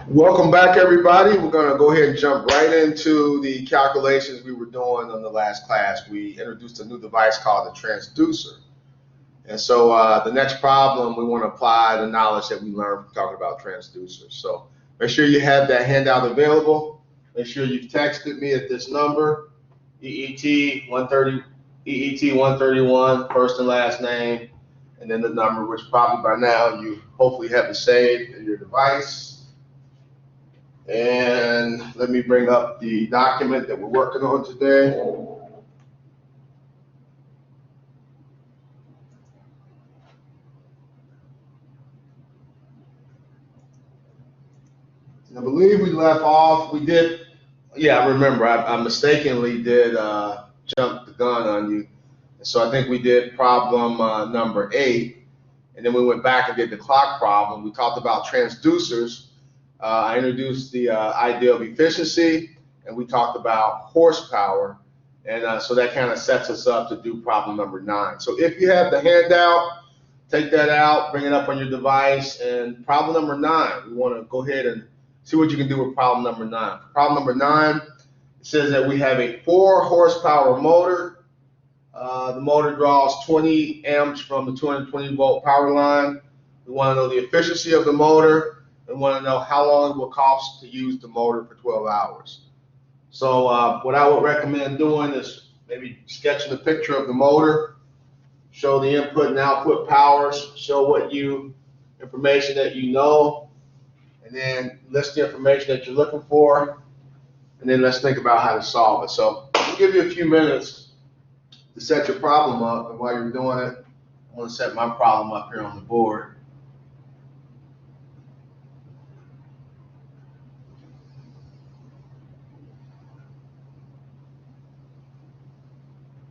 Welcome back, everybody. We're going to go ahead and jump right into the calculations we were doing on the last class. We introduced a new device called the transducer. And so the next problem, we want to apply the knowledge that we learned from talking about transducers. So make sure you have that handout available. Make sure you've texted me at this number, EET 130, EET 131, first and last name, and then the number, which probably by now you hopefully have it saved in your device. And let me bring up the document that we're working on today. I believe we left off, we did, yeah, I remember, I mistakenly did jump the gun on you. So I think we did problem number 8, and then we went back and did the clock problem. We talked about transducers. I introduced the idea of efficiency, and we talked about horsepower, and so that kind of sets us up to do problem number 9. So if you have the handout, take that out, bring it up on your device, and problem number 9, we want to go ahead and see what you can do with problem number 9. Problem number 9, it says that we have a 4 horsepower motor. The motor draws 20 amps from the 220 volt power line. We want to know the efficiency of the motor. We want to know how long it will cost to use the motor for 12 hours. So what I would recommend doing is maybe sketching a picture of the motor, show the input and output powers, show what information that you know, and then list the information that you're looking for, and then let's think about how to solve it. So I'll give you a few minutes to set your problem up, and while you're doing it, I want to set my problem up here on the board.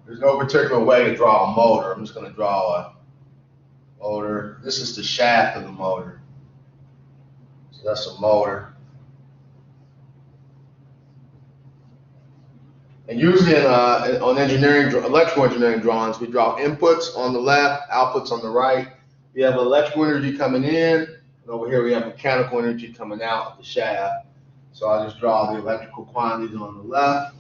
There's no particular way to draw a motor. I'm just going to draw a motor. This is the shaft of the motor. So that's a motor. And usually on electrical engineering drawings, we draw inputs on the left, outputs on the right. We have electrical energy coming in, and over here we have mechanical energy coming out of the shaft. So I'll just draw the electrical quantities on the left.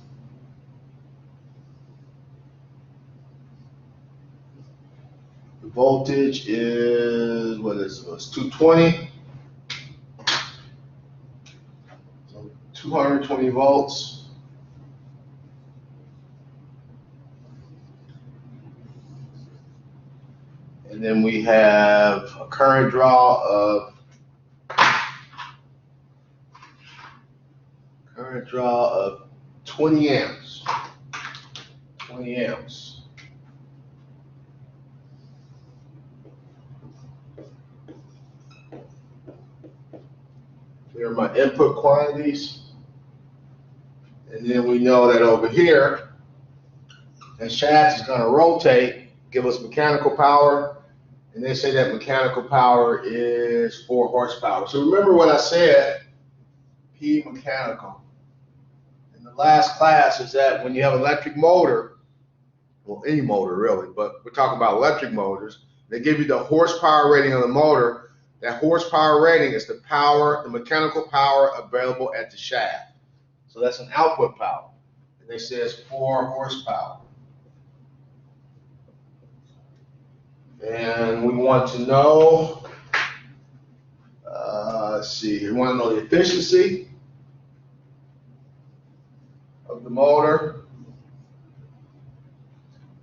The voltage is, what is this, 220. So 220 volts. And then we have a current draw of 20 amps. 20 amps. Here are my input quantities. And then we know that over here, the shaft is going to rotate, give us mechanical power. And they say that mechanical power is 4 horsepower. So remember what I said, P mechanical. In the last class is that when you have an electric motor, well, any motor really, but we're talking about electric motors, they give you the horsepower rating of the motor. That horsepower rating is the power, the mechanical power available at the shaft. So that's an output power. And they say it's 4 horsepower. And we want to know, let's see, we want to know the efficiency of the motor.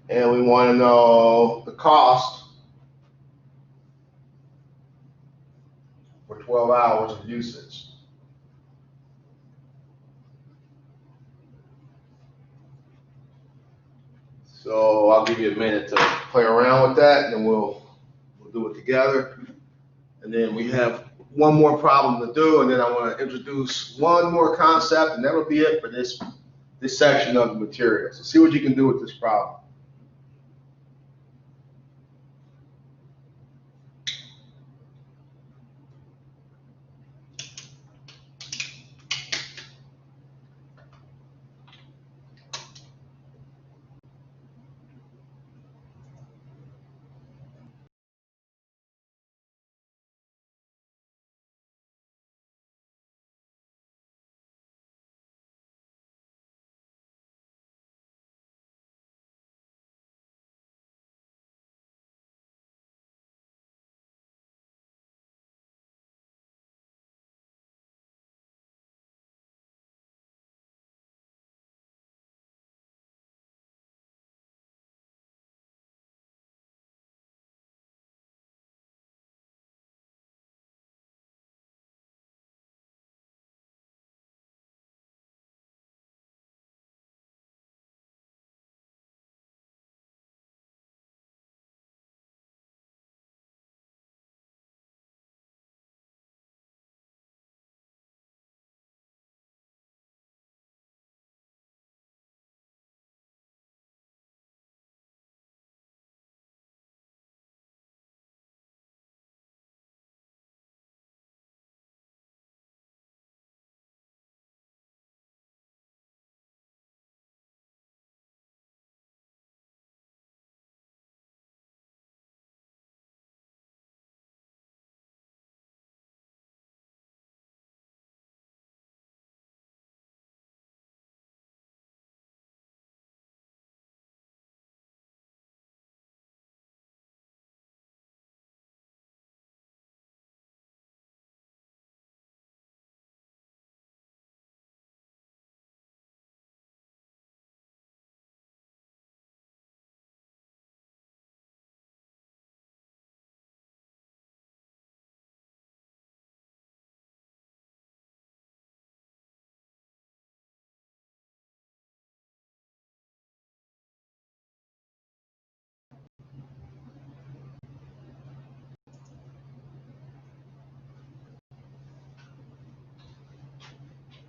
And we want to know the cost for 12 hours of usage. So I'll give you a minute to play around with that, and then we'll do it together. And then we have one more problem to do, and then I want to introduce one more concept, and that'll be it for this section of the material. So see what you can do with this problem.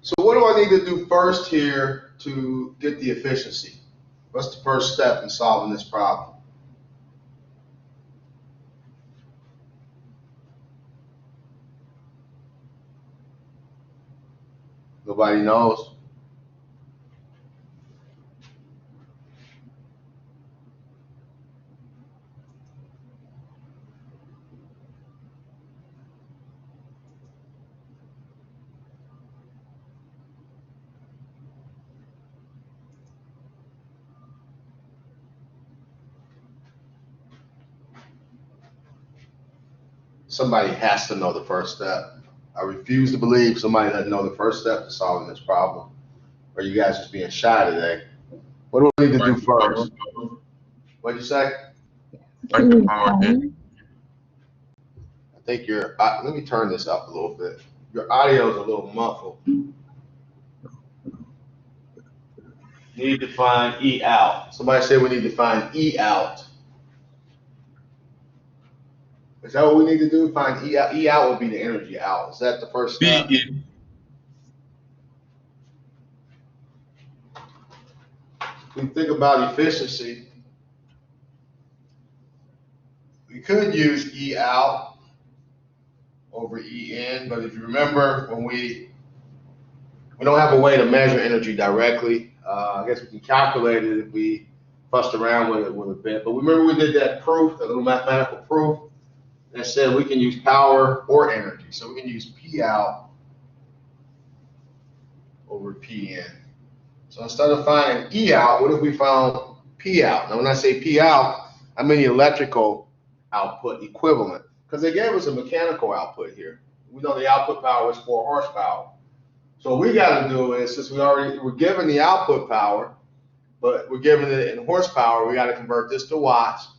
So what do I need to do first here to get the efficiency? What's the first step in solving this problem? Nobody knows. Somebody has to know the first step. I refuse to believe somebody doesn't know the first step to solving this problem. Or you guys just being shy today. What do we need to do first? What'd you say? Can you power I think your, let me turn this up a little bit. Your audio is a little muffled. Need to find E out. Somebody said we need to find E out. Is that what we need to do? Find E out. E out would be the energy out. Is that the first step? When you think about efficiency, we could use E out over E in, but if you remember, when we don't have a way to measure energy directly. I guess we can calculate it if we fussed around with it a bit. But remember we did that proof, that little mathematical proof, that said we can use power or energy. So we can use P out over P in. So instead of finding E out, what if we found P out? Now when I say P out, I mean the electrical output equivalent, because they gave us a mechanical output here. We know the output power is 4 horsepower. So what we got to do is, since we're given the output power, but we're given it in horsepower, we got to convert this to watts.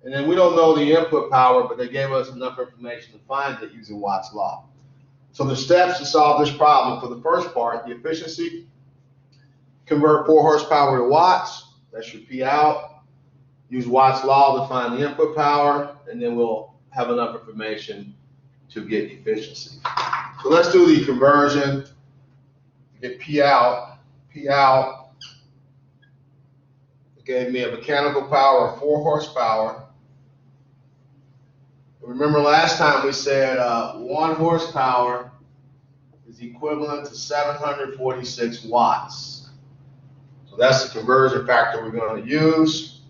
And then we don't know the input power, but they gave us enough information to find it using Watt's law. So the steps to solve this problem, for the first part, the efficiency, convert 4 horsepower to watts, that's your P out. Use Watt's law to find the input power, and then we'll have enough information to get efficiency. So let's do the conversion. Get P out. P out gave me a mechanical power of 4 horsepower. Remember last time we said 1 horsepower is equivalent to 746 watts. So that's the conversion factor we're going to use.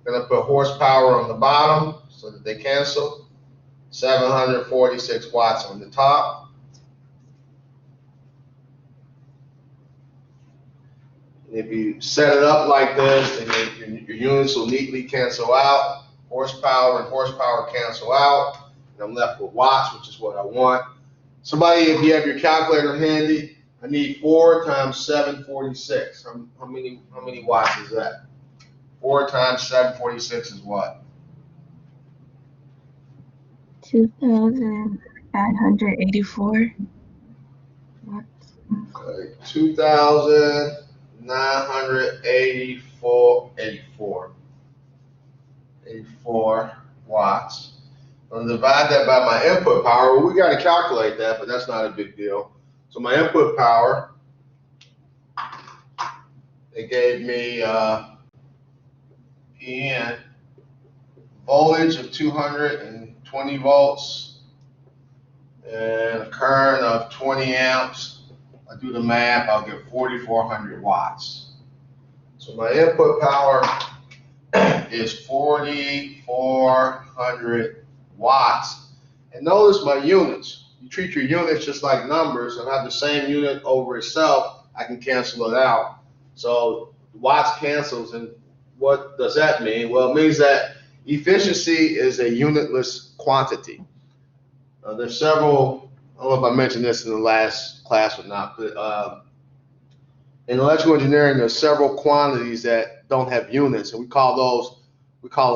We're going to put horsepower on the bottom so that they cancel. 746 watts on the top. If you set it up like this, then your units will neatly cancel out. Horsepower and horsepower cancel out. And I'm left with watts, which is what I want. Somebody, if you have your calculator handy, I need 4 times 746. How many watts is that? 4 times 746 is what? 2,984 watts. Okay, 2,984 watts. I'm going to divide that by my input power. Well, we got to calculate that, but that's not a big deal. So my input power, they gave me PN, voltage of 220 volts, and a current of 20 amps. I do the math, I'll get 4,400 watts. So my input power is 4,400 watts. And notice my units. You treat your units just like numbers and have the same unit over itself, I can cancel it out. So watts cancels, and what does that mean? Well, it means that efficiency is a unitless quantity. There's several, I don't know if I mentioned this in the last class or not, but in electrical engineering, there's several quantities that don't have units, and we call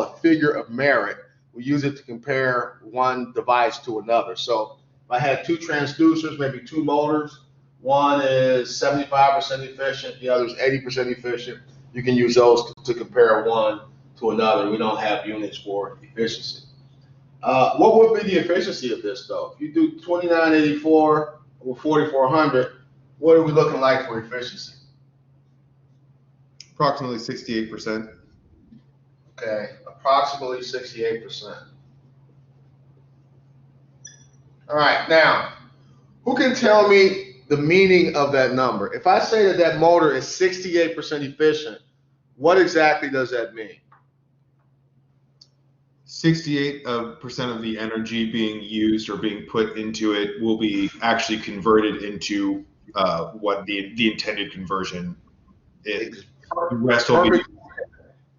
a figure of merit. We use it to compare one device to another. So if I had 2 transducers, maybe 2 motors, one is 75% efficient, the other is 80% efficient. You can use those to compare one to another. We don't have units for efficiency. What would be the efficiency of this though? If you do 2984 over 4400, what are we looking like for efficiency? Approximately 68%. Okay, approximately 68%. All right, now, who can tell me the meaning of that number? If I say that that motor is 68% efficient, what exactly does that mean? 68% of the energy being used or being put into it will be actually converted into what the intended conversion is. The rest will be. Perfect.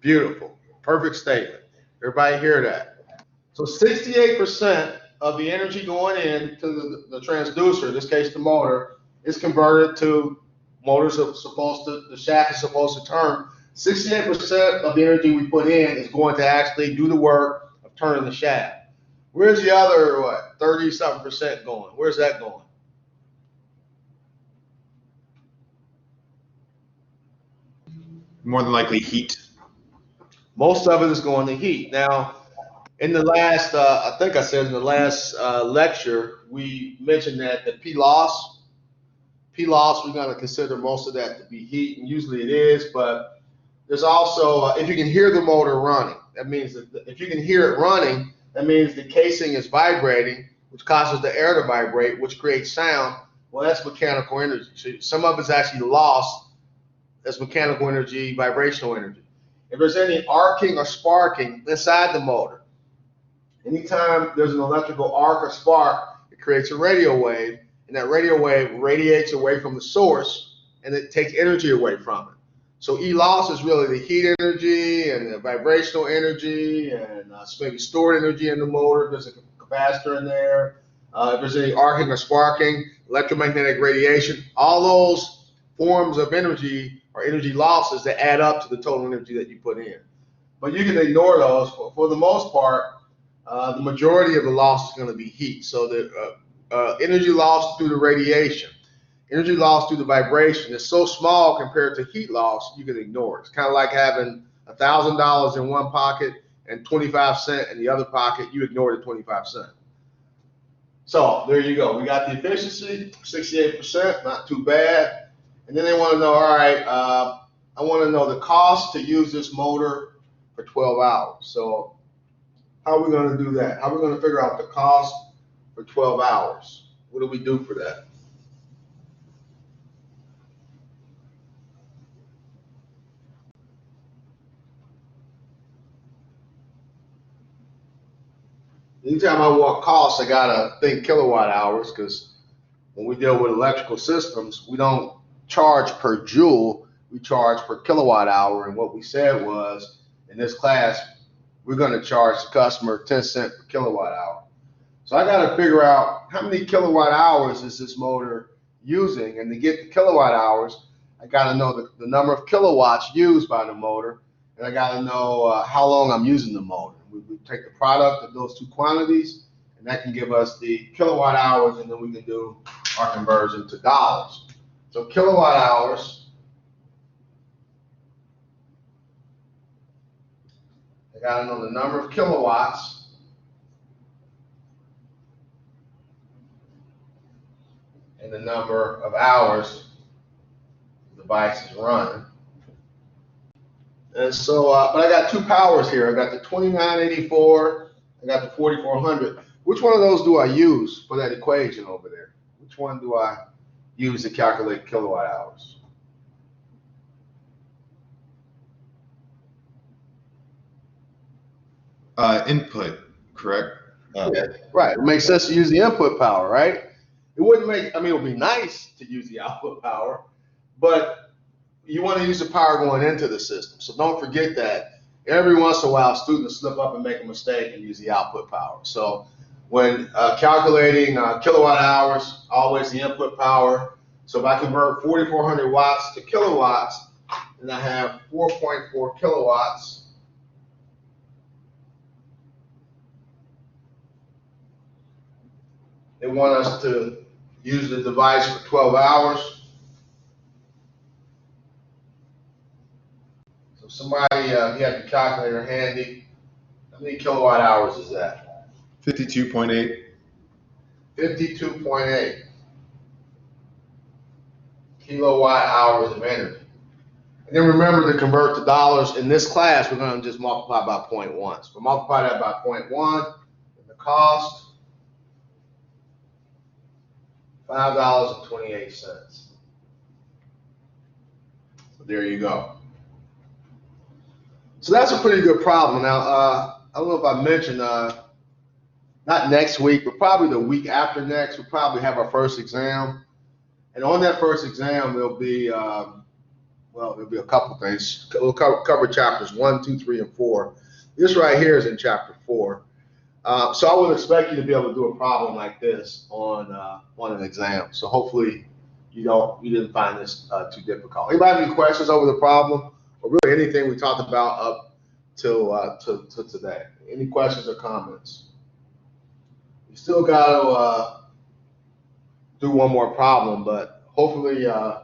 Beautiful. Perfect statement. Everybody hear that? So 68% of the energy going in to the transducer, in this case the motor, is converted to the shaft is supposed to turn. 68% of the energy we put in is going to actually do the work of turning the shaft. Where's the other, 30-something% going? Where's that going? More than likely heat. Most of it is going to heat. Now, in the last, I think I said in the last lecture, we mentioned that the P-loss, we're going to consider most of that to be heat, and usually it is, but there's also, if you can hear the motor running, that means that if you can hear it running, that means the casing is vibrating, which causes the air to vibrate, which creates sound. Well, that's mechanical energy. So some of it's actually lost as mechanical energy, vibrational energy. If there's any arcing or sparking inside the motor, anytime there's an electrical arc or spark, it creates a radio wave, and that radio wave radiates away from the source, and it takes energy away from it. So E-loss is really the heat energy and the vibrational energy and maybe stored energy in the motor. There's a capacitor in there. If there's any arcing or sparking, electromagnetic radiation, all those forms of energy or energy losses that add up to the total energy that you put in. But you can ignore those. For the most part, the majority of the loss is going to be heat. So the energy loss through the radiation, energy loss through the vibration is so small compared to heat loss, you can ignore it. It's kind of like having $1,000 in one pocket and 25 cents in the other pocket. You ignore the 25 cents. So there you go. We got the efficiency, 68%, not too bad. And then they want to know, all right, I want to know the cost to use this motor for 12 hours. So how are we going to do that? How are we going to figure out the cost for 12 hours? What do we do for that? Anytime I want costs, I got to think kilowatt hours, because when we deal with electrical systems, we don't charge per joule, we charge per kilowatt hour. And what we said was, in this class, we're going to charge the customer 10 cents per kilowatt hour. So I got to figure out how many kilowatt hours is this motor using. And to get the kilowatt hours, I got to know the number of kilowatts used by the motor, and I got to know how long I'm using the motor. We take the product of those two quantities, and that can give us the kilowatt hours, and then we can do our conversion to dollars. So kilowatt hours, I got to know the number of kilowatts, and the number of hours the device is running. And so, but I got two powers here. I got the 2984, I got the 4400. Which one of those do I use for that equation over there? Which one do I use to calculate kilowatt hours? Input, correct? Yeah, right. It makes sense to use the input power, right? It wouldn't make, it would be nice to use the output power, but you want to use the power going into the system. So don't forget that every once in a while, students slip up and make a mistake and use the output power. So when calculating kilowatt hours, always the input power. So if I convert 4,400 watts to kilowatts, then I have 4.4 kilowatts. They want us to use the device for 12 hours. So somebody, you have the calculator handy. How many kilowatt hours is that? 52.8. 52.8. kilowatt hours of energy. And then remember to convert to dollars. In this class, we're going to just multiply by 0.1. So multiply that by 0.1, and the cost, $5.28. So there you go. So that's a pretty good problem. Now, I don't know if I mentioned, not next week, but probably the week after next, we'll probably have our first exam. And on that first exam, there'll be, there'll be a couple things. We'll cover chapters 1, 2, 3, and 4. This right here is in chapter 4. So I would expect you to be able to do a problem like this on an exam. So hopefully you didn't find this too difficult. Anybody have any questions over the problem, or really anything we talked about up till today? Any questions or comments? You still got to do one more problem, but hopefully, I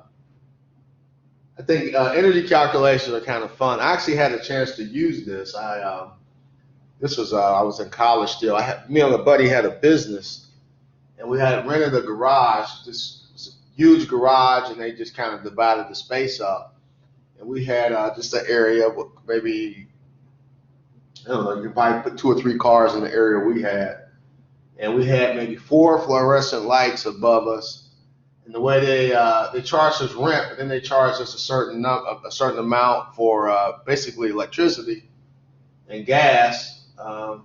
think energy calculations are kind of fun. I actually had a chance to use this. I was in college still. Me and a buddy had a business, and we had rented a garage, this huge garage, and they just kind of divided the space up. And we had just an area with maybe, I don't know, you could probably put 2 or 3 cars in the area we had. And we had maybe 4 fluorescent lights above us. And the way they charged us rent, but then they charged us a certain amount for basically electricity and gas. And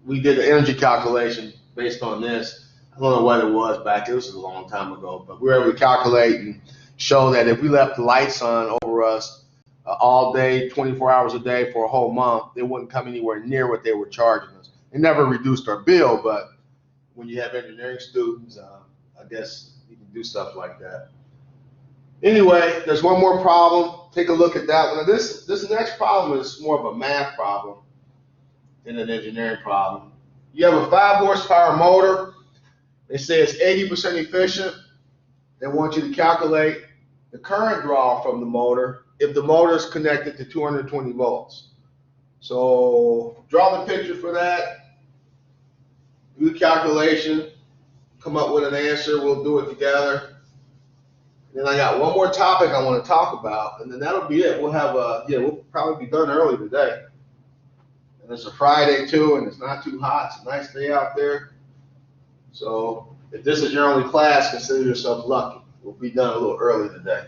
we did the energy calculation based on this. I don't know what it was back. It was a long time ago, but we were able to calculate and show that if we left the lights on over us all day, 24 hours a day for a whole month, it wouldn't come anywhere near what they were charging us. It never reduced our bill, but when you have engineering students, I guess you can do stuff like that. Anyway, there's one more problem. Take a look at that one. This next problem is more of a math problem than an engineering problem. You have a 5 horsepower motor. They say it's 80% efficient. They want you to calculate the current draw from the motor if the motor is connected to 220 volts. So draw the picture for that. Do the calculation, come up with an answer. We'll do it together. Then I got one more topic I want to talk about, and then that'll be it. We'll probably be done early today. And it's a Friday too, and it's not too hot. It's a nice day out there. So if this is your only class, consider yourself lucky. We'll be done a little early today.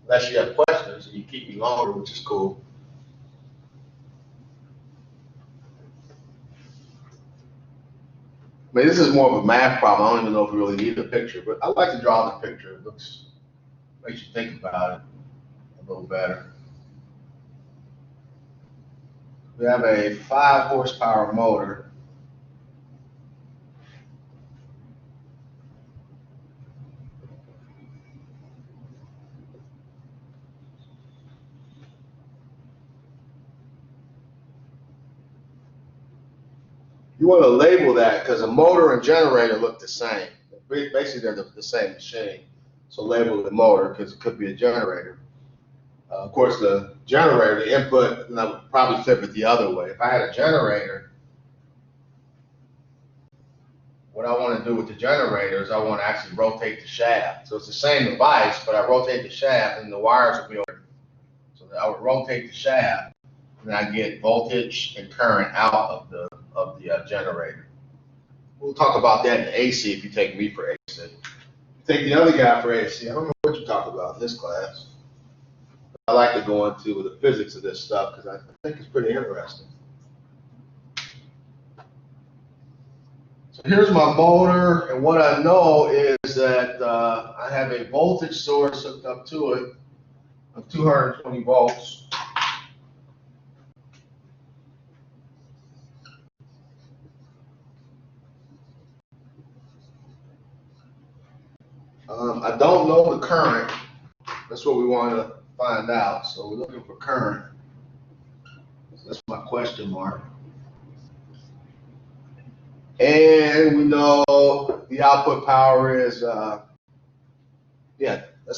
Unless you have questions and you keep me longer, which is cool. I mean, this is more of a math problem. I don't even know if we really need a picture, but I like to draw the picture. It makes you think about it a little better. We have a 5 horsepower motor. You want to label that because a motor and generator look the same. Basically, they're the same machine. So label the motor because it could be a generator. Of course, the generator, the input, and I would probably flip it the other way. If I had a generator, what I want to do with the generator is I want to actually rotate the shaft. So it's the same device, but I rotate the shaft and the wires will be over. So I would rotate the shaft and I get voltage and current out of the generator. We'll talk about that in AC if you take me for AC. If you take the other guy for AC, I don't know what you talk about in this class. I like to go into the physics of this stuff because I think it's pretty interesting. So here's my motor, and what I know is that I have a voltage source hooked up to it of 220 volts. I don't know the current. That's what we want to find out. So we're looking for current. That's my question mark. And we know the output power is, that's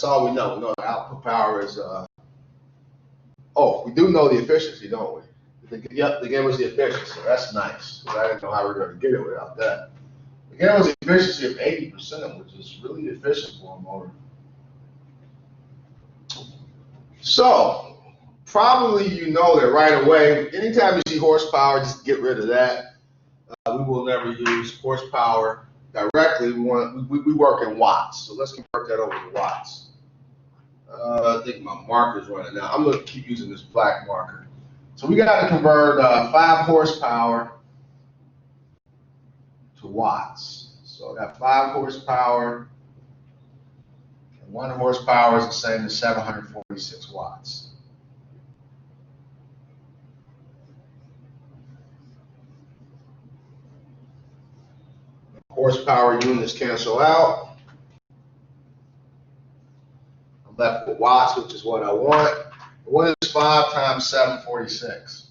all we know. We know the output power is, we do know the efficiency, don't we? Yep, they gave us the efficiency. That's nice. I didn't know how we were going to get it without that. Again, it was an efficiency of 80%, which is really efficient for a motor. So, probably you know that right away, anytime you see horsepower, just get rid of that. We will never use horsepower directly. We work in watts. So let's convert that over to watts. I think my marker's running out. I'm going to keep using this black marker. So we got to convert 5 horsepower to watts. So I got 5 horsepower, and 1 horsepower is the same as 746 watts. Horsepower units cancel out. I'm left with watts, which is what I want. What is 5 times 746?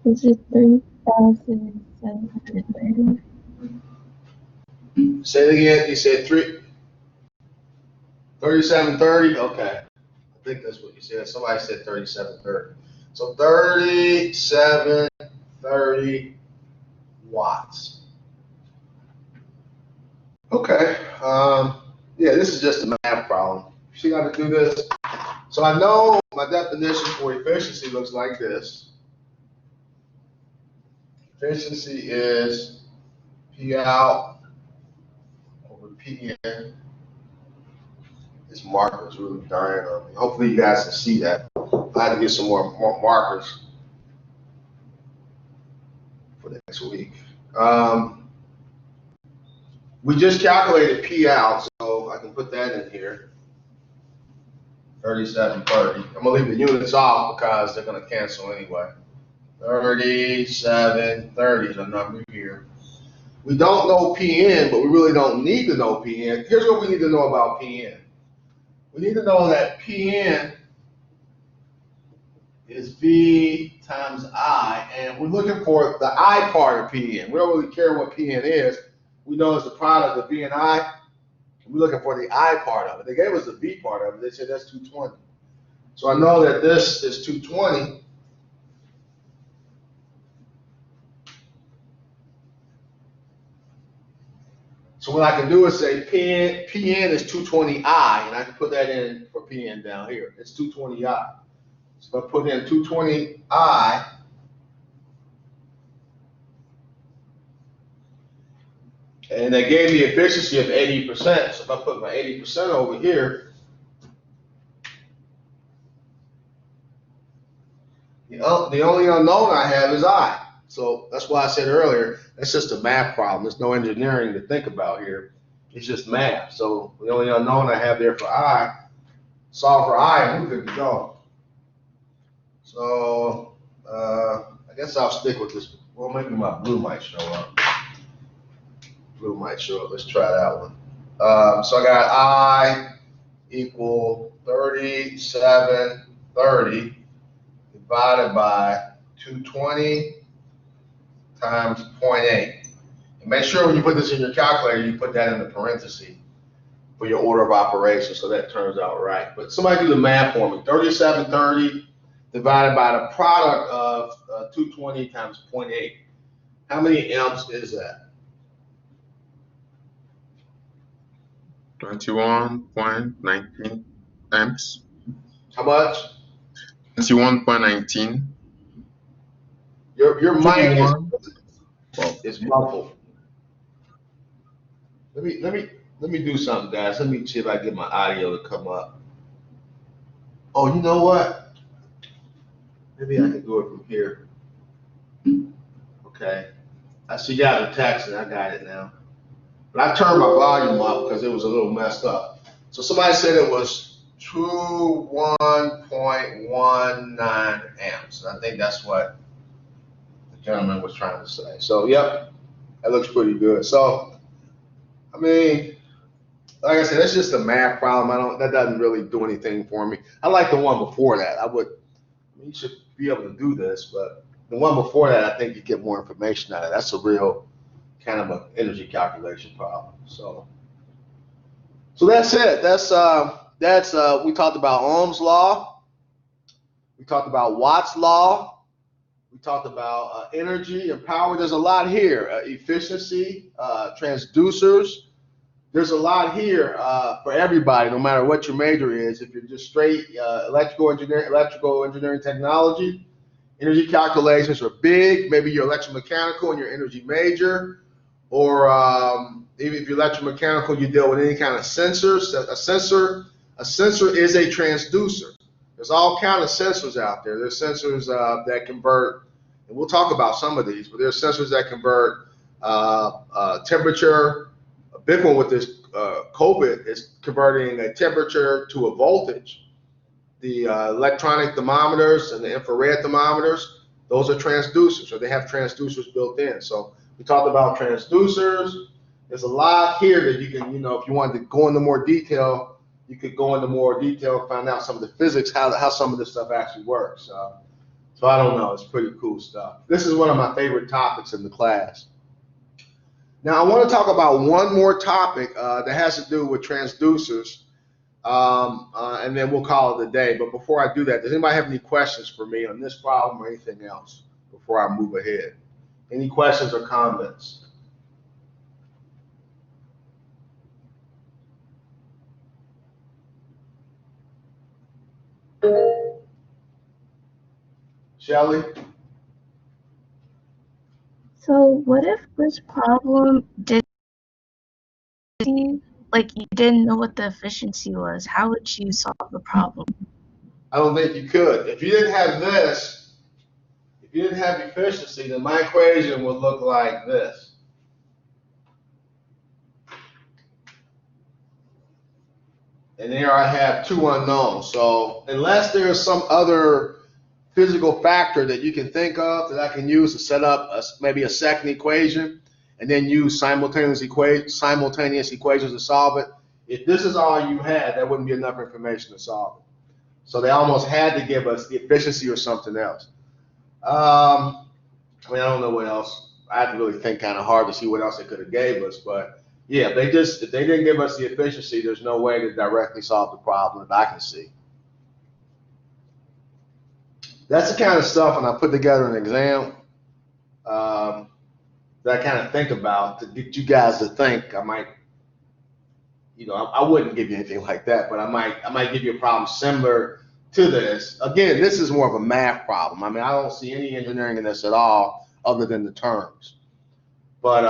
Is it 3,730? Say it again. You said 3730? Okay. I think that's what you said. Somebody said 3730. So 3730 watts. Okay. Yeah, this is just a math problem. She got to do this. So I know my definition for efficiency looks like this. Efficiency is P out over P in. This marker is really dying on me. Hopefully you guys can see that. I had to get some more markers for next week. We just calculated P out, so I can put that in here. 3730. I'm gonna leave the units off because they're gonna cancel anyway. 3730 is a number here. We don't know PN, but we really don't need to know PN. Here's what we need to know about PN. We need to know that PN is V times I, and we're looking for the I part of PN. We don't really care what PN is. We know it's the product of V and I. We're looking for the I part of it. They gave us the V part of it. They said that's 220. So I know that this is 220. So what I can do is say PN is 220I, and I can put that in for PN down here. It's 220I. So if I put in 220I, and they gave me efficiency of 80%. So if I put my 80% over here, the only unknown I have is I. So that's why I said earlier, that's just a math problem. There's no engineering to think about here. It's just math. So the only unknown I have there for I, solve for I, and we're good to go. So I guess I'll stick with this. Well, maybe my blue might show up. Blue might show up. Let's try that one. So I got I equal 3730 divided by 220 times 0.8. And make sure when you put this in your calculator, you put that in the parentheses for your order of operations, so that turns out right. But somebody do the math for me. 3730 divided by the product of 220 times 0.8. How many amps is that? 21.19 amps. How much? 21.19. Your mic is muffled. Let me do something, guys. Let me see if I can get my audio to come up. Oh, you know what? Maybe I can do it from here. Okay. I see you got a text and I got it now. But I turned my volume up because it was a little messed up. So somebody said it was 21.19 amps. I think that's what the gentleman was trying to say. So, yep. That looks pretty good. So, I mean, like I said, that's just a math problem. That doesn't really do anything for me. I like the one before that. I mean, you should be able to do this, but the one before that, I think you get more information out of. That's a real kind of an energy calculation problem. So that's it. We talked about Ohm's law. We talked about Watt's law. We talked about energy and power. There's a lot here. Efficiency, transducers. There's a lot here for everybody, no matter what your major is. If you're just straight electrical engineering technology, energy calculations are big. Maybe you're electromechanical and your energy major, or even if you're electromechanical, you deal with any kind of sensors. A sensor is a transducer. There's all kind of sensors out there. There's sensors that convert, and we'll talk about some of these, but there's sensors that convert temperature. A big one with this COVID is converting a temperature to a voltage. The electronic thermometers and the infrared thermometers, those are transducers, or they have transducers built in. So we talked about transducers. There's a lot here that you can, if you wanted to go into more detail, you could go into more detail and find out some of the physics, how some of this stuff actually works. So I don't know, it's pretty cool stuff. This is one of my favorite topics in the class. Now I want to talk about one more topic that has to do with transducers, and then we'll call it a day. But before I do that, does anybody have any questions for me on this problem or anything else before I move ahead? Any questions or comments? Shelly? So what if this problem like you didn't know what the efficiency was? How would you solve the problem? I don't think you could. If you didn't have this, if you didn't have efficiency, then my equation would look like this. And there I have two unknowns. So unless there is some other physical factor that you can think of that I can use to set up maybe a second equation and then use simultaneous equations to solve it, if this is all you had, that wouldn't be enough information to solve it. So they almost had to give us the efficiency or something else. I mean, I don't know what else. I had to really think kind of hard to see what else they could have gave us. But yeah, if they didn't give us the efficiency, there's no way to directly solve the problem that I can see. That's the kind of stuff when I put together an exam that I kind of think about to get you guys to think. I might, I wouldn't give you anything like that, but I might give you a problem similar to this. Again, this is more of a math problem. I mean, I don't see any engineering in this at all other than the terms. But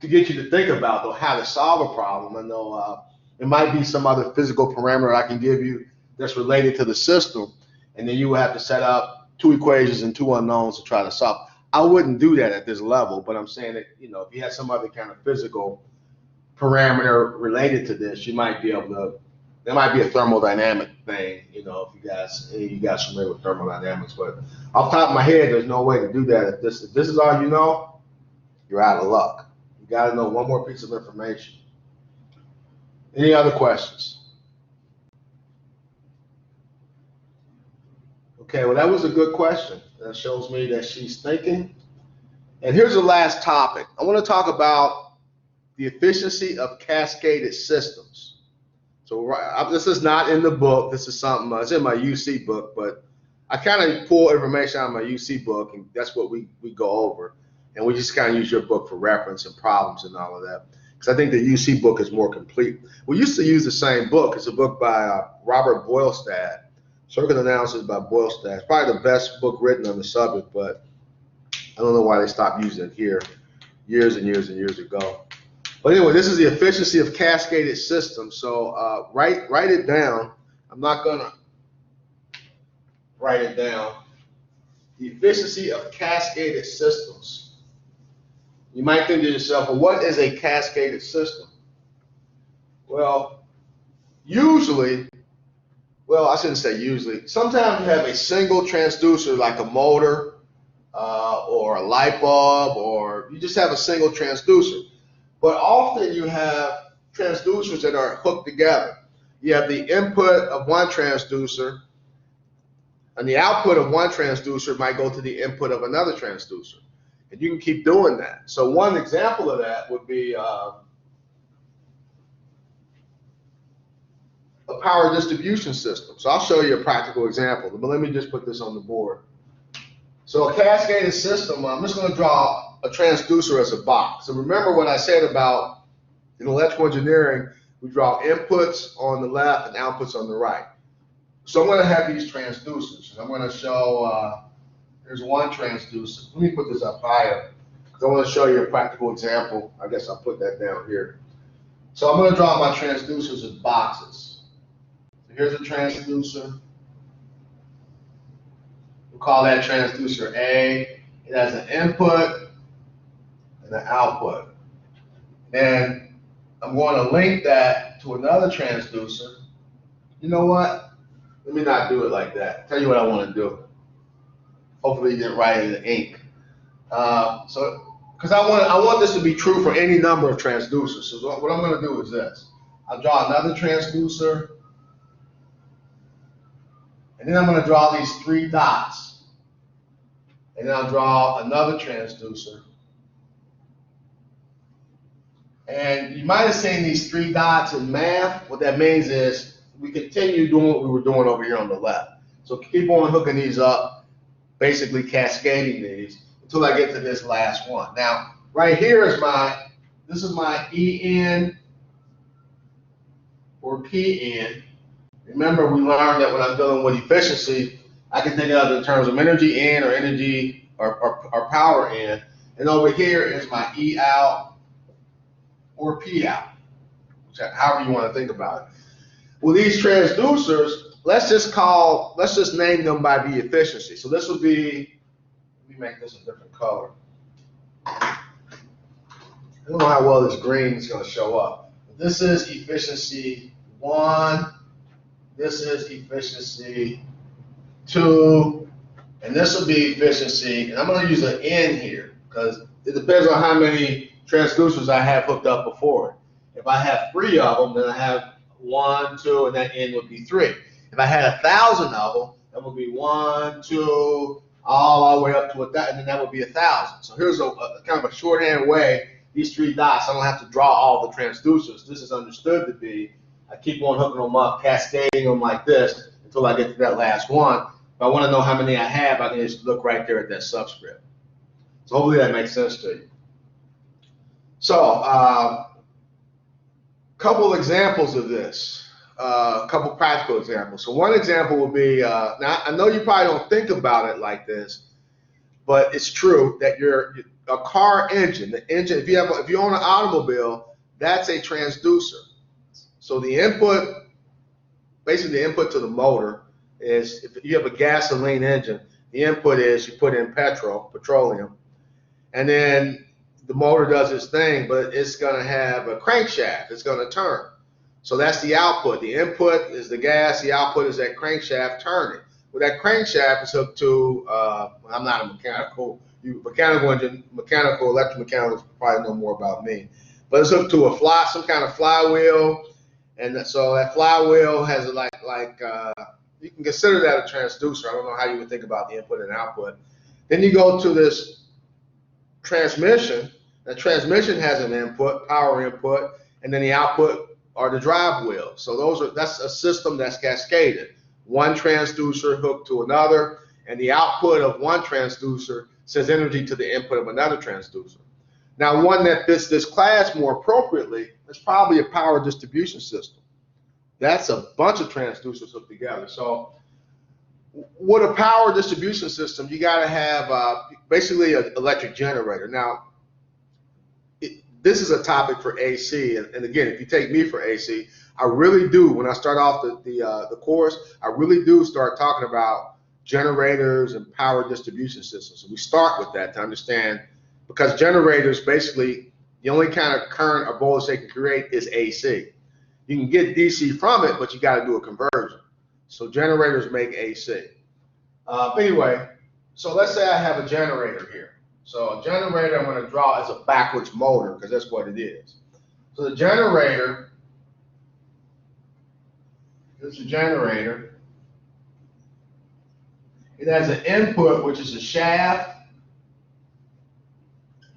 to get you to think about, though, how to solve a problem, I know it might be some other physical parameter I can give you that's related to the system, and then you will have to set up two equations and two unknowns to try to solve. I wouldn't do that at this level, but I'm saying that, if you had some other kind of physical parameter related to this, you might be able to, there might be a thermodynamic thing, if you guys familiar with thermodynamics, but off the top of my head, there's no way to do that. If this is all you know, you're out of luck. You got to know one more piece of information. Any other questions? Okay, well, that was a good question. That shows me that she's thinking. And here's the last topic. I want to talk about the efficiency of cascaded systems. So this is not in the book. This is something, it's in my UC book, but I kind of pull information out of my UC book, and that's what we go over. And we just kind of use your book for reference and problems and all of that. Because I think the UC book is more complete. We used to use the same book. It's a book by Robert Boylestad, Circuit Analysis by Boylestad. It's probably the best book written on the subject, but I don't know why they stopped using it here years and years and years ago. But anyway, this is the efficiency of cascaded systems. So write it down. I'm not going to write it down. The efficiency of cascaded systems. You might think to yourself, well, what is a cascaded system? Well, I shouldn't say usually. Sometimes you have a single transducer like a motor or or a light bulb, or you just have a single transducer. But often you have transducers that are hooked together. You have the input of one transducer, and the output of one transducer might go to the input of another transducer. And you can keep doing that. So one example of that would be a power distribution system. So I'll show you a practical example, but let me just put this on the board. So a cascaded system, I'm just going to draw a transducer as a box. So remember what I said about in electrical engineering, we draw inputs on the left and outputs on the right. So I'm going to have these transducers. I'm going to show, there's one transducer. Let me put this up higher because I want to show you a practical example. I guess I'll put that down here. So I'm going to draw my transducers as boxes. So here's a transducer. We'll call that transducer A. It has an input and an output. Then I'm going to link that to another transducer. You know what? Let me not do it like that. Tell you what I want to do. Hopefully you didn't write it in ink. Because I want this to be true for any number of transducers. So what I'm going to do is this. I'll draw another transducer. And then I'm going to draw these 3 dots. And then I'll draw another transducer. And you might have seen these 3 dots in math. What that means is we continue doing what we were doing over here on the left. So keep on hooking these up, basically cascading these until I get to this last one. Now, right here is this is my EN or PN. Remember, we learned that when I'm dealing with efficiency, I can think of it in terms of energy in or energy or power in. And over here is my E out or P out, however you want to think about it. Well, these transducers, let's just name them by the efficiency. So this would be, let me make this a different color. I don't know how well this green is going to show up. This is efficiency 1. This is efficiency 2. And this will be efficiency, and I'm going to use an N here because it depends on how many transducers I have hooked up before. If I have 3 of them, then I have 1, 2, and that N would be 3. If I had 1,000 of them, that would be 1, 2, all the way up to 1,000, and then that would be 1,000. So here's a kind of a shorthand way. These 3 dots, I don't have to draw all the transducers. This is understood to be, I keep on hooking them up, cascading them like this until I get to that last one. If I want to know how many I have, I can just look right there at that subscript. So hopefully that makes sense to you. So, couple examples of this, a couple practical examples. So one example would be, now I know you probably don't think about it like this, but it's true that a car engine, the engine, if you own an automobile, that's a transducer. So the input, basically the input to the motor is, if you have a gasoline engine, the input is you put in petroleum, and then the motor does its thing, but it's going to have a crankshaft. It's going to turn. So that's the output. The input is the gas. The output is that crankshaft turning. Well, that crankshaft is hooked to, I'm not a mechanical engine, electromechanical probably know more about me. But it's hooked to some kind of flywheel. And so that flywheel has you can consider that a transducer. I don't know how you would think about the input and output. Then you go to this transmission. The transmission has an input, power input, and then the output are the drive wheels. So that's a system that's cascaded. One transducer hooked to another, and the output of one transducer sends energy to the input of another transducer. Now, one that fits this class more appropriately is probably a power distribution system. That's a bunch of transducers hooked together. So with a power distribution system, you got to have basically an electric generator. Now, this is a topic for AC, and again, if you take me for AC, I really do, when I start off the course, I really do start talking about generators and power distribution systems. So we start with that to understand, because generators, basically, the only kind of current or voltage they can create is AC. You can get DC from it, but you got to do a conversion. So generators make AC. Anyway, so let's say I have a generator here. So a generator I'm going to draw as a backwards motor because that's what it is. So the generator, this is a generator. It has an input, which is a shaft.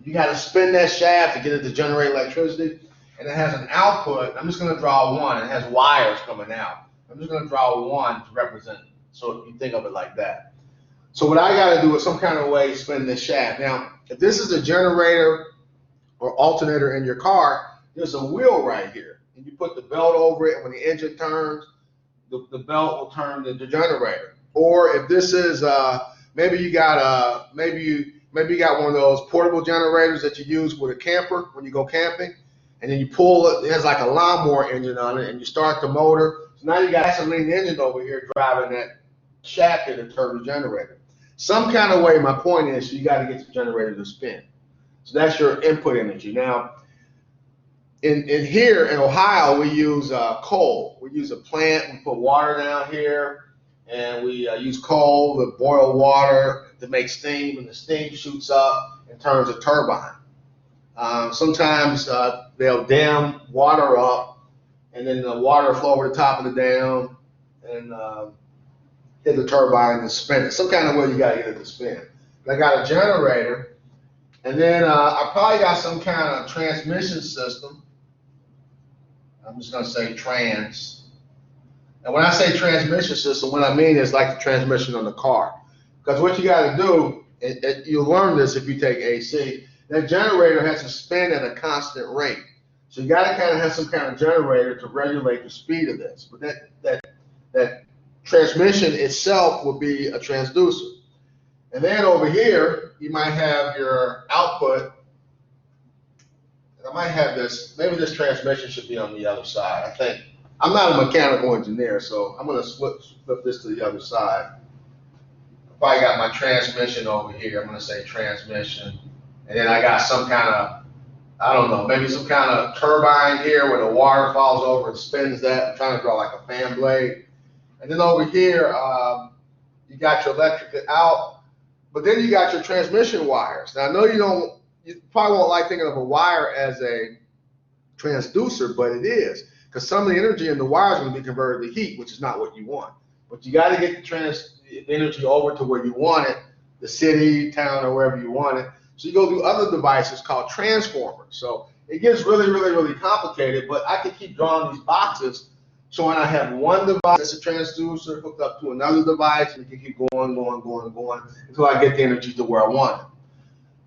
You got to spin that shaft to get it to generate electricity. And it has an output. I'm just going to draw one. It has wires coming out. I'm just going to draw one to represent it. So you think of it like that. So what I got to do is some kind of way spin this shaft. Now, if this is a generator or alternator in your car, there's a wheel right here. And you put the belt over it, and when the engine turns, the belt will turn the generator. Or if this is maybe you got maybe you got one of those portable generators that you use with a camper when you go camping, and then you pull it. It has like a lawnmower engine on it, and you start the motor. So now you got a gasoline engine over here driving that shaft here to turn the generator. Some kind of way. My point is, you got to get the generator to spin. So that's your input energy. Now, in here in Ohio, we use coal. We use a plant. We put water down here, and we use coal to boil water to make steam, and the steam shoots up and turns a turbine. Sometimes they'll dam water up, and then the water flow over the top of the dam and hit the turbine and spin it. Some kind of way you got to get it to spin. I got a generator, and then I probably got some kind of transmission system. I'm just going to say trans. And when I say transmission system, what I mean is like the transmission on the car. Because what you got to do, you'll learn this if you take AC, that generator has to spin at a constant rate. So you got to kind of have some kind of generator to regulate the speed of this. But that transmission itself will be a transducer. And then over here, you might have your output. I might have this, maybe this transmission should be on the other side. I think, I'm not a mechanical engineer, so I'm going to flip this to the other side. I probably got my transmission over here. I'm going to say transmission. And then I got some kind of, I don't know, maybe some kind of turbine here where the water falls over and spins that. I'm trying to draw like a fan blade. And then over here, you got your electric out, but then you got your transmission wires. Now I know you probably won't like thinking of a wire as a transducer, but it is, because some of the energy in the wires is going to be converted to heat, which is not what you want. But you got to get the energy over to where you want it, the city, town, or wherever you want it. So you go through other devices called transformers. So it gets really, really, really complicated, but I can keep drawing these boxes showing I have one device that's a transducer hooked up to another device, and you can keep going until I get the energy to where I want it.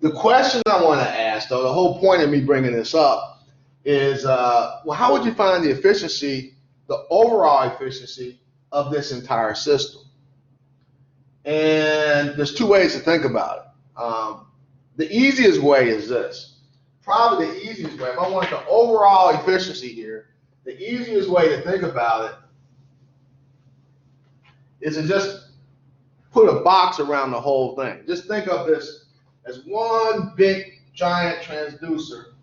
The question I want to ask, though, the whole point of me bringing this up is, well, how would you find the efficiency, the overall efficiency of this entire system? And there's two ways to think about it. The easiest way is this. Probably the easiest way, if I want the overall efficiency here, the easiest way to think about it is to just put a box around the whole thing. Just think of this as one big giant transducer.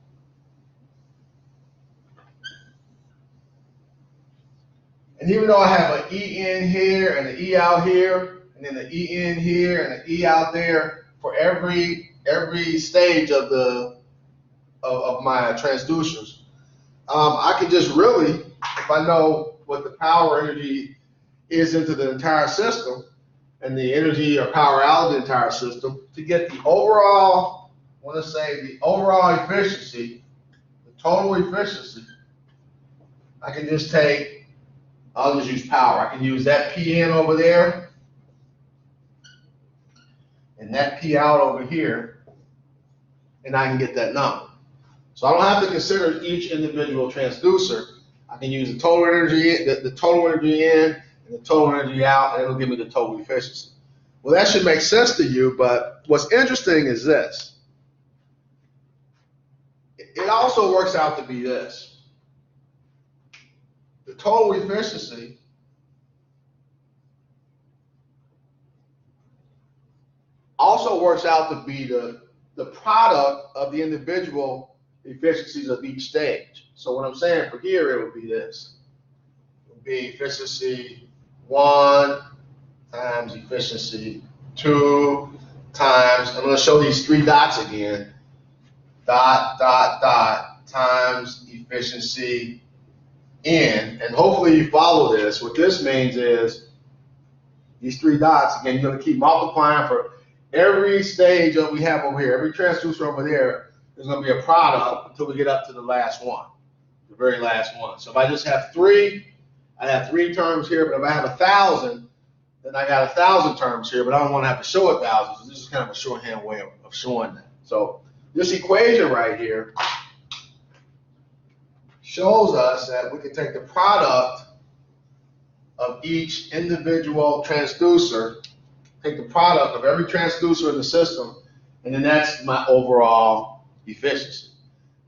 And even though I have an E in here and an E out here, and then an E in here and an E out there for every stage of my transducers, I can just really, if I know what the power energy is into the entire system and the energy or power out of the entire system, to get the overall, I want to say the overall efficiency, the total efficiency, I can just take, I'll just use power. I can use that P in over there and that P out over here, and I can get that number. So I don't have to consider each individual transducer. I can use the total energy, the total energy in and the total energy out, and it'll give me the total efficiency. Well, that should make sense to you, but what's interesting is this. It also works out to be this. The total efficiency also works out to be the product of the individual efficiencies of each stage. So what I'm saying for here, it would be this. It would be efficiency 1 times efficiency 2 times, I'm going to show these three dots again, dot, dot, dot, times efficiency in, and hopefully you follow this. What this means is these three dots, again, you're going to keep multiplying for every stage that we have over here, every transducer over there, there's going to be a product until we get up to the last one, the very last one. So if I just have three, I have three terms here, but if I have 1,000, then I got 1,000 terms here, but I don't want to have to show 1,000, so this is kind of a shorthand way of showing that. So this equation right here shows us that we can take the product of each individual transducer, take the product of every transducer in the system, and then that's my overall efficiency.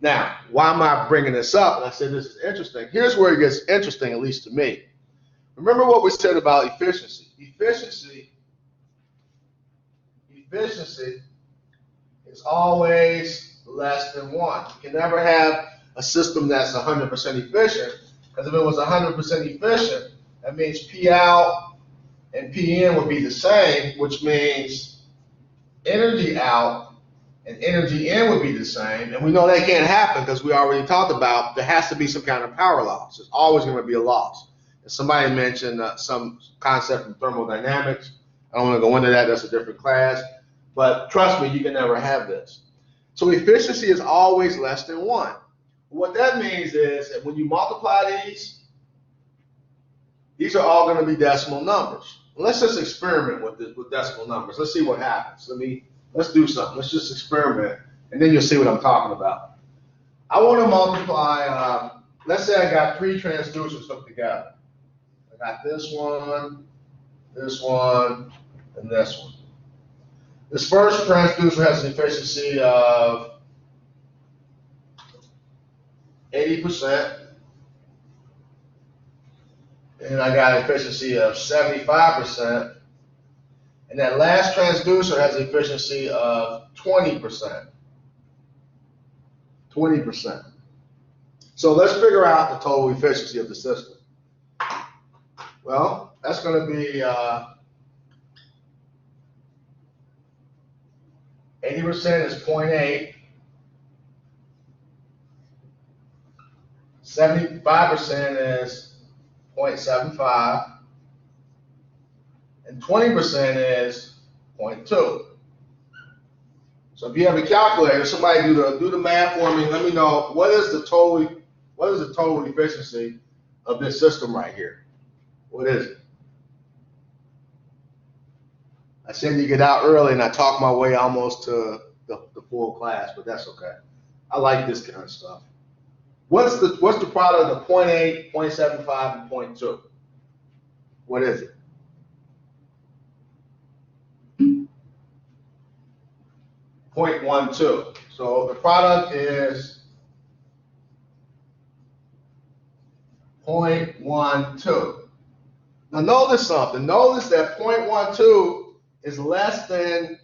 Now, why am I bringing this up? And I said this is interesting. Here's where it gets interesting, at least to me. Remember what we said about efficiency. Efficiency is always less than 1. You can never have a system that's 100% efficient, because if it was 100% efficient, that means P out and P in would be the same, which means energy out and energy in would be the same. And we know that can't happen because we already talked about there has to be some kind of power loss. There's always going to be a loss. And somebody mentioned some concept from thermodynamics. I don't want to go into that. That's a different class. But trust me, you can never have this. So efficiency is always less than 1. What that means is that when you multiply these are all going to be decimal numbers. Let's just experiment with decimal numbers. Let's see what happens. Let's do something. Let's just experiment, and then you'll see what I'm talking about. I want to multiply, let's say I got 3 transducers hooked together. I got this one, and this one. This first transducer has an efficiency of 80%, and I got an efficiency of 75%, and that last transducer has an efficiency of 20%. 20%. So let's figure out the total efficiency of the system. Well, that's going to be 80% is 0.8, 75% is 0.75, and 20% is 0.2. So if you have a calculator, somebody do the math for me. Let me know what is the total efficiency of this system right here. What is it? I said you get out early and I talk my way almost to the full class, but that's okay. I like this kind of stuff. What's the product of 0.8, 0.75, and 0.2? What is it? .12. So the product is 0.12. Now notice something. Notice that 0.12 is less than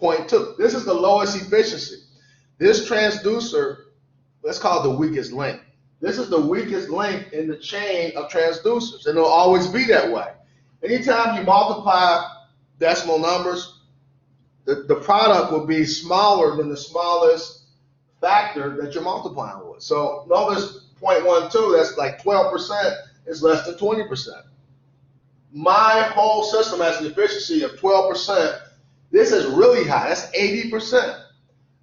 0.2. This is the lowest efficiency. This transducer, let's call it the weakest link. This is the weakest link in the chain of transducers, and it'll always be that way. Anytime you multiply decimal numbers, the product will be smaller than the smallest factor that you're multiplying with. So notice 0.12, that's like 12%, is less than 20%. My whole system has an efficiency of 12%. This is really high, that's 80%.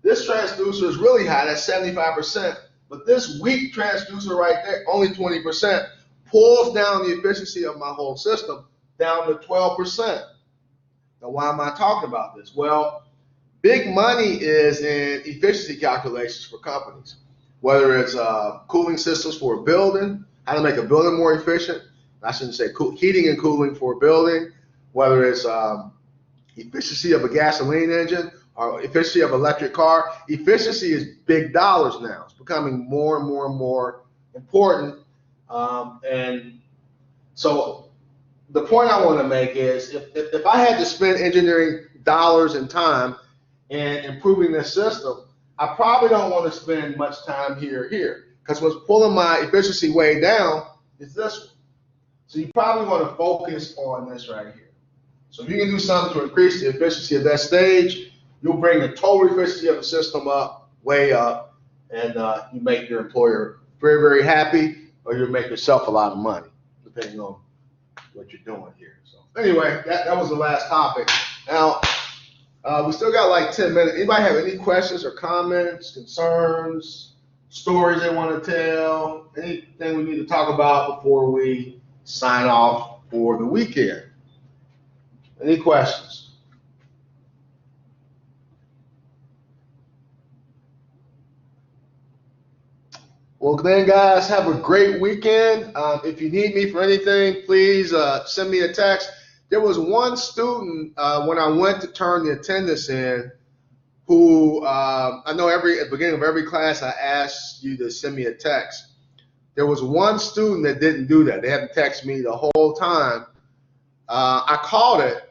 This transducer is really high, that's 75%. But this weak transducer right there, only 20%, pulls down the efficiency of my whole system down to 12%. Now, why am I talking about this? Well, big money is in efficiency calculations for companies, whether it's cooling systems for a building, how to make a building more efficient. I shouldn't say heating and cooling for a building, whether it's efficiency of a gasoline engine or efficiency of an electric car. Efficiency is big dollars now. It's becoming more and more and more important. And so the point I want to make is if I had to spend engineering dollars and time in improving this system, I probably don't want to spend much time here, because what's pulling my efficiency way down is this one. So you probably want to focus on this right here. So if you can do something to increase the efficiency of that stage, you'll bring the total efficiency of the system up, way up, and you make your employer very, very happy, or you'll make yourself a lot of money, depending on what you're doing here. So anyway, that was the last topic. Now, we still got like 10 minutes. Anybody have any questions or comments, concerns, stories they want to tell, anything we need to talk about before we sign off for the weekend? Any questions? Well, then, guys, have a great weekend. If you need me for anything, please send me a text. There was one student when I went to turn the attendance in who I know at the beginning of every class I asked you to send me a text. There was one student that didn't do that. They hadn't texted me the whole time. I called it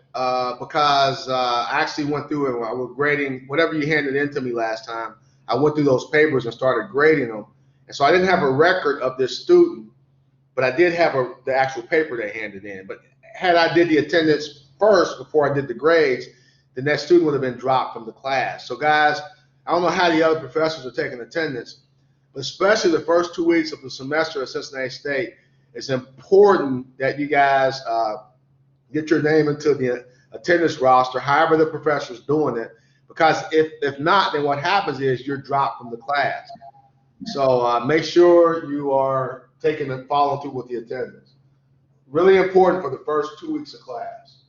because I actually went through it. I was grading whatever you handed in to me last time. I went through those papers and started grading them. And so I didn't have a record of this student, but I did have the actual paper they handed in. But had I did the attendance first before I did the grades, then that student would have been dropped from the class. So guys, I don't know how the other professors are taking attendance, but especially the first 2 weeks of the semester at Cincinnati State, it's important that you guys get your name into the attendance roster, however the professor's doing it, because if not, then what happens is you're dropped from the class. So make sure you are following through with the attendance. Really important for the first 2 weeks of class.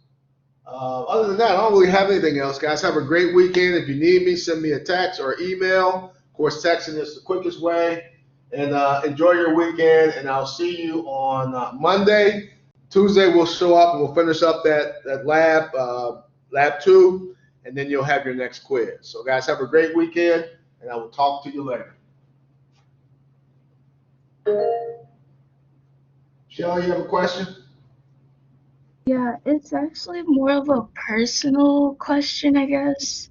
Other than that, I don't really have anything else, guys. Have a great weekend. If you need me, send me a text or email. Of course, texting is the quickest way. And enjoy your weekend, and I'll see you on Monday. Tuesday, we'll show up and we'll finish up that lab 2, and then you'll have your next quiz. So, guys, have a great weekend, and I will talk to you later. Shelly, you have a question? Yeah, it's actually more of a personal question, I guess.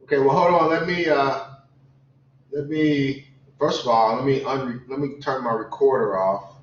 Okay, well, hold on. Let me first of all, let me turn my recorder off.